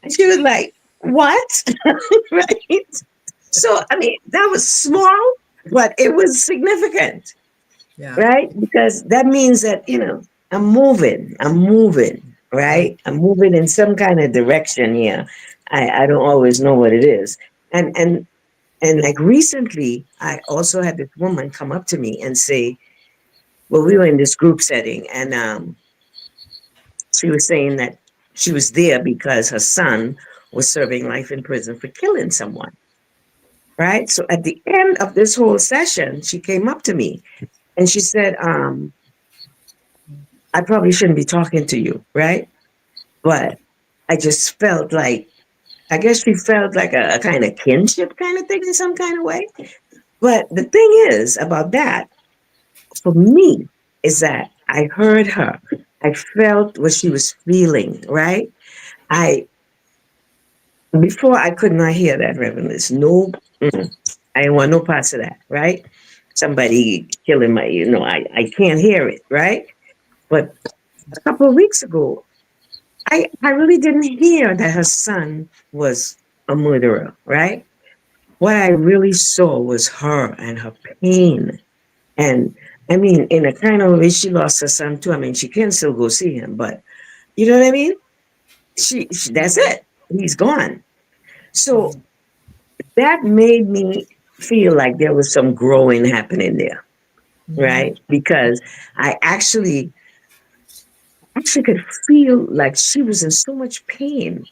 [SPEAKER 2] And she was like, what? Right? So, I mean, that was small, but it was significant,
[SPEAKER 1] Yeah.
[SPEAKER 2] right? Because that means that, I'm moving,
[SPEAKER 1] Right.
[SPEAKER 2] right? I'm moving in some kind of direction here. I don't always know what it is. And like recently, I also had this woman come up to me and say, well, we were in this group setting, and she was saying that she was there because her son was serving life in prison for killing someone. Right. So at the end of this whole session, she came up to me and she said, I probably shouldn't be talking to you. Right. But I just felt like, I guess she felt like a kind of kinship kind of thing in some kind of way. But the thing is about that, for me, is that I heard her. I felt what she was feeling. Right. I, before I could not hear that, Reverend. No, I didn't want no parts of that, right? Somebody killing my, I can't hear it, right? But a couple of weeks ago, I really didn't hear that her son was a murderer, right? What I really saw was her and her pain. And I mean, in a kind of way, she lost her son too. I mean, she can still go see him, but you know what I mean? She that's it. He's gone. So that made me feel like there was some growing happening there,
[SPEAKER 1] Mm-hmm.
[SPEAKER 2] right? Because I actually could feel like she was in so much pain.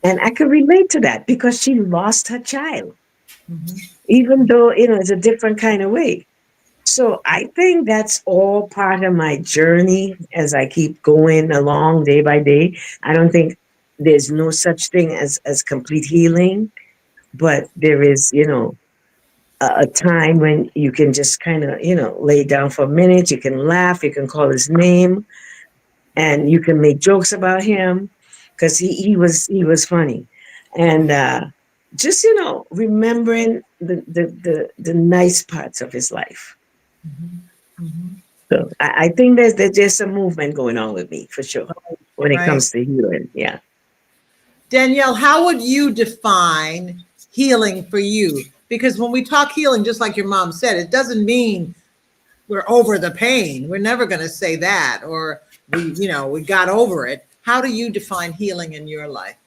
[SPEAKER 2] And I could relate to that because she lost her child,
[SPEAKER 1] Mm-hmm.
[SPEAKER 2] even though, it's a different kind of way. So I think that's all part of my journey as I keep going along day by day. I don't think there's no such thing as complete healing, but there is, a time when you can just kind of, lay down for a minute. You can laugh, you can call his name, and you can make jokes about him because he was funny, and just remembering the nice parts of his life.
[SPEAKER 1] Mm-hmm. Mm-hmm.
[SPEAKER 2] So I think there's just some movement going on with me for sure when it
[SPEAKER 1] Right.
[SPEAKER 2] comes to healing. Yeah.
[SPEAKER 1] Danielle, how would you define healing for you? Because when we talk healing, just like your mom said, it doesn't mean we're over the pain. We're never going to say that, or we got over it. How do you define healing in your life?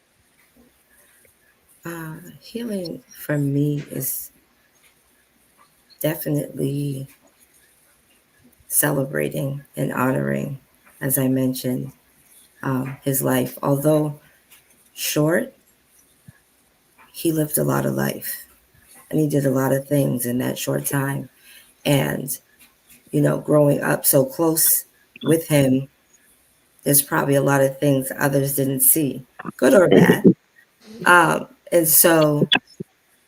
[SPEAKER 5] Healing for me is definitely celebrating and honoring, as I mentioned, his life. Although short, he lived a lot of life and he did a lot of things in that short time. And, growing up so close with him, there's probably a lot of things others didn't see, good or bad. And so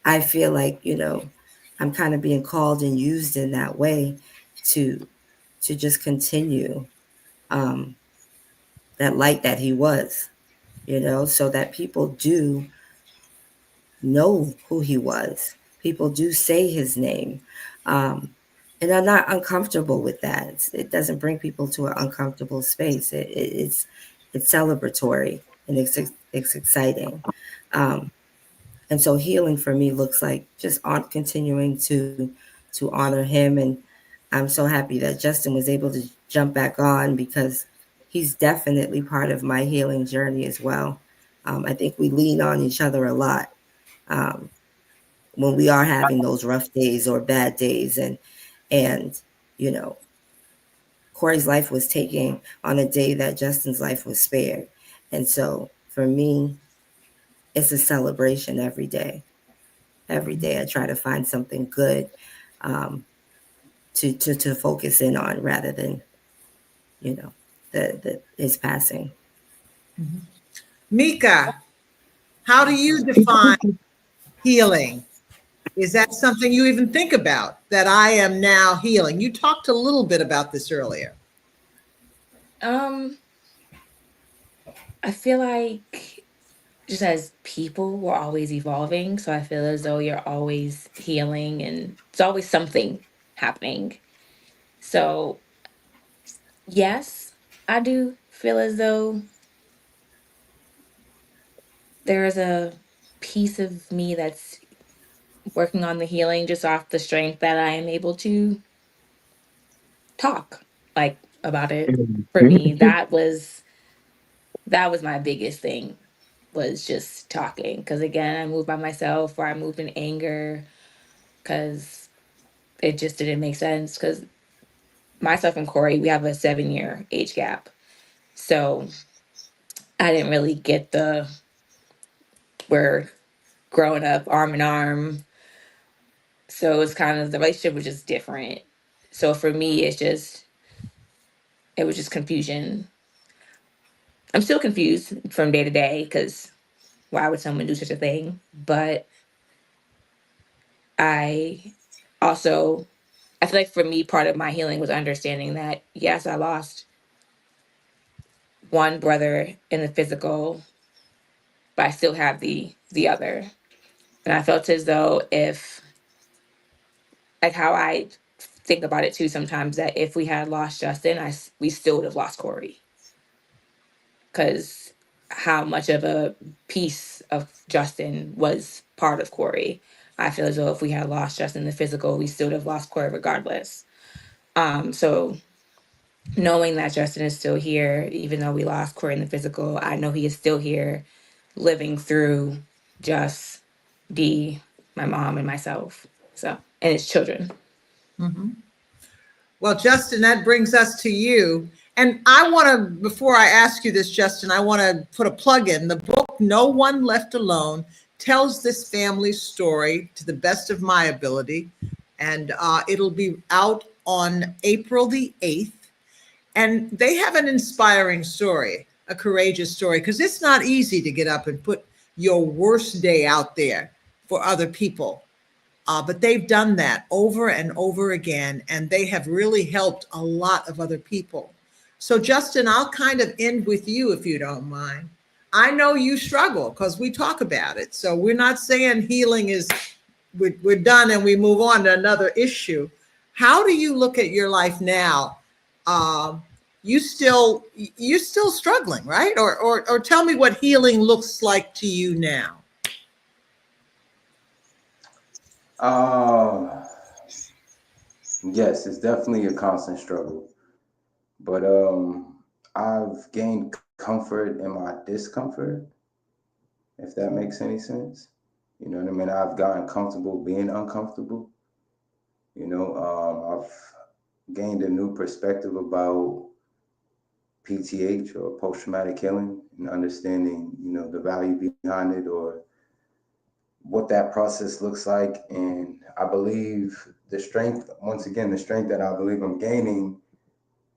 [SPEAKER 5] I feel like, I'm kind of being called and used in that way to just continue um, that light that he was, so that people do know who he was. People do say his name. Um, and are not uncomfortable with that. It doesn't bring people to an uncomfortable space. It's celebratory and it's exciting. Um, and so healing for me looks like just on continuing to honor him. And I'm so happy that Justin was able to jump back on because he's definitely part of my healing journey as well. I think we lean on each other a lot um, when we are having those rough days or bad days. And you know, Corey's life was taken on a day that Justin's life was spared. And so for me, it's a celebration every day. Every day I try to find something good um, to focus in on rather than, you know, the his passing.
[SPEAKER 1] Mm-hmm. Mika, how do you define healing? Is that something you even think about, that I am now healing? You talked a little bit about this earlier.
[SPEAKER 4] Um, I feel like just as people, we're always evolving. So I feel as though you're always healing and it's always something happening. So, yes, I do feel as though there is a piece of me that's working on the healing just off the strength that I am able to talk like about it. For me, that was my biggest thing, was just talking, because again, I moved by myself, or I moved in anger because it just didn't make sense, because myself and Corey, we have a 7-year age gap. So I didn't really get the, we're growing up arm in arm. So it's kind of, the relationship was just different. So for me, it was just confusion. I'm still confused from day to day, because why would someone do such a thing? But I also, I feel like for me, part of my healing was understanding that, yes, I lost one brother in the physical, but I still have the other. And I felt as though, if, like how I think about it too sometimes, that if we had lost Justin, we still would have lost Corey, because how much of a piece of Justin was part of Corey. I feel as though if we had lost Justin in the physical, we still would have lost Corey regardless. So knowing that Justin is still here, even though we lost Corey in the physical, I know he is still here, living through just D, my mom, and myself. So, and his children.
[SPEAKER 1] Mm-hmm. Well, Justin, that brings us to you. And I want to, before I ask you this, Justin, I want to put a plug in. The book, No One Left Alone, tells this family's story to the best of my ability. And it'll be out on April the 8th. And they have an inspiring story, a courageous story, because it's not easy to get up and put your worst day out there for other people. But they've done that over and over again, and they have really helped a lot of other people. So, Justin, I'll kind of end with you if you don't mind. I know you struggle because we talk about it. So, we're not saying healing is, we're done and we move on to another issue. How do you look at your life now? Um, you still struggling, right? Or tell me what healing looks like to you now.
[SPEAKER 3] Uh, yes, it's definitely a constant struggle, but I've gained comfort in my discomfort, if that makes any sense. You know what I mean? I've gotten comfortable being uncomfortable. I've gained a new perspective about PTH, or post traumatic healing, and understanding, the value behind it, or what that process looks like. And I believe once again, the strength that I believe I'm gaining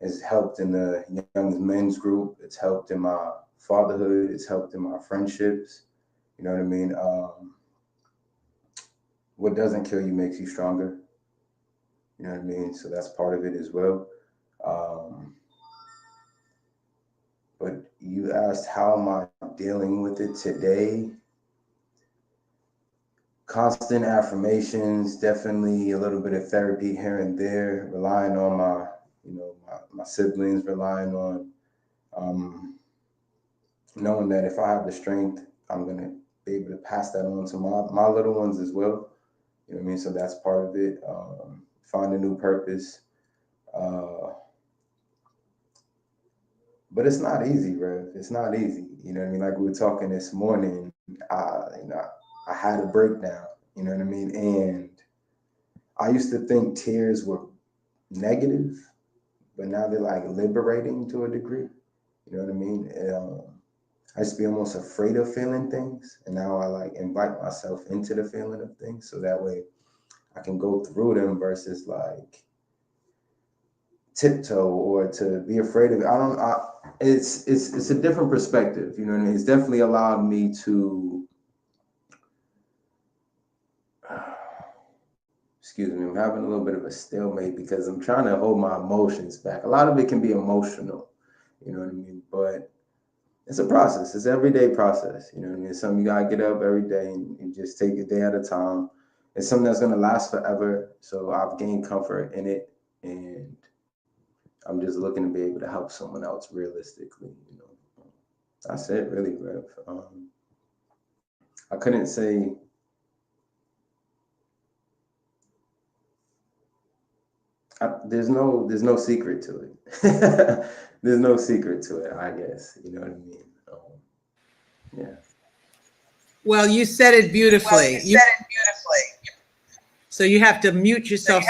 [SPEAKER 3] has helped in the young men's group. It's helped in my fatherhood. It's helped in my friendships. You know what I mean? What doesn't kill you makes you stronger. You know what I mean? So that's part of it as well. Um, but you asked, how am I dealing with it today? Constant affirmations, definitely a little bit of therapy here and there, relying on my siblings, relying on knowing that if I have the strength, I'm gonna be able to pass that on to my little ones as well. You know what I mean? So that's part of it. Find a new purpose. Uh, but it's not easy, Rev. It's not easy. You know what I mean? Like we were talking this morning, I had a breakdown. You know what I mean? And I used to think tears were negative, but now they're like liberating to a degree. You know what I mean? I used to be almost afraid of feeling things, and now I like invite myself into the feeling of things, so that way I can go through them versus like tiptoe or to be afraid of it. It's a different perspective. You know what I mean? It's definitely allowed me to excuse me, I'm having a little bit of a stalemate because I'm trying to hold my emotions back. A lot of it can be emotional, you know what I mean? But it's a process. It's an everyday process. You know what I mean? It's something you gotta get up every day and just take a day at a time. It's something that's gonna last forever. So I've gained comfort in it, and I'm just looking to be able to help someone else realistically. You know, that's it, really, Rev. I couldn't say. There's no secret to it. There's no secret to it, I guess. You know what I mean? Yeah.
[SPEAKER 1] Well, you said it beautifully. So you have to mute yourself.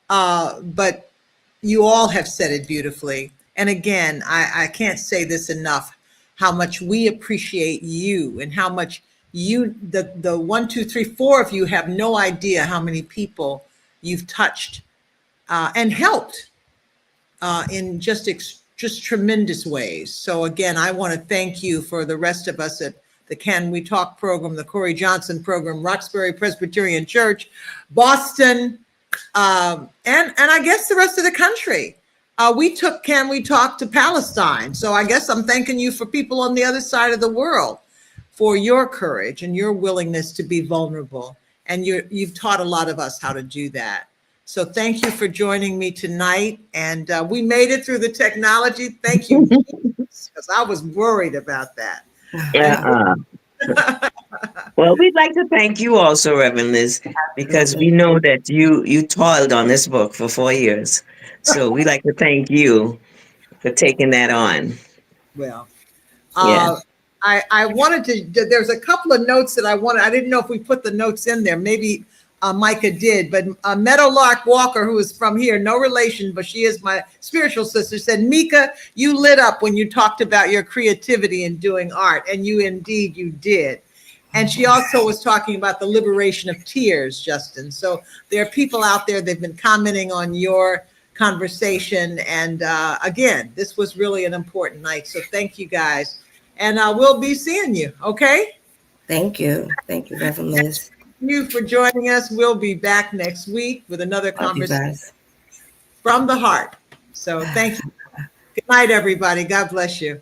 [SPEAKER 1] But you all have said it beautifully. And again, I can't say this enough, how much we appreciate you and how much you, the 1, 2, 3, 4 of you have no idea how many people you've touched and helped in just tremendous ways. So again, I want to thank you for the rest of us at the Can We Talk program, the Corey Johnson program, Roxbury Presbyterian Church, Boston, and I guess the rest of the country. We took Can We Talk to Palestine. So I guess I'm thanking you for people on the other side of the world for your courage and your willingness to be vulnerable. And you've taught a lot of us how to do that. So thank you for joining me tonight. And we made it through the technology. Thank you, because I was worried about that.
[SPEAKER 2] Yeah. Well, we'd like to thank you also, Reverend Liz, because we know that you toiled on this book for 4 years. So we'd like to thank you for taking that on.
[SPEAKER 1] Well,
[SPEAKER 2] Yeah.
[SPEAKER 1] I wanted to, there's a couple of notes that I didn't know if we put the notes in there. Maybe Micah did, but Meadowlark Walker, who is from here, no relation, but she is my spiritual sister, said, Mika, you lit up when you talked about your creativity in doing art, and you did. And she also was talking about the liberation of tears, Justin. So there are people out there, they've been commenting on your conversation. And again, this was really an important night. So thank you guys. And we'll be seeing you, okay?
[SPEAKER 5] Thank you. Thank you, Reverend Liz.
[SPEAKER 1] Thank you for joining us. We'll be back next week with another
[SPEAKER 5] Love you
[SPEAKER 1] conversation
[SPEAKER 5] guys.
[SPEAKER 1] from the heart. So thank you. Good night, everybody. God bless you.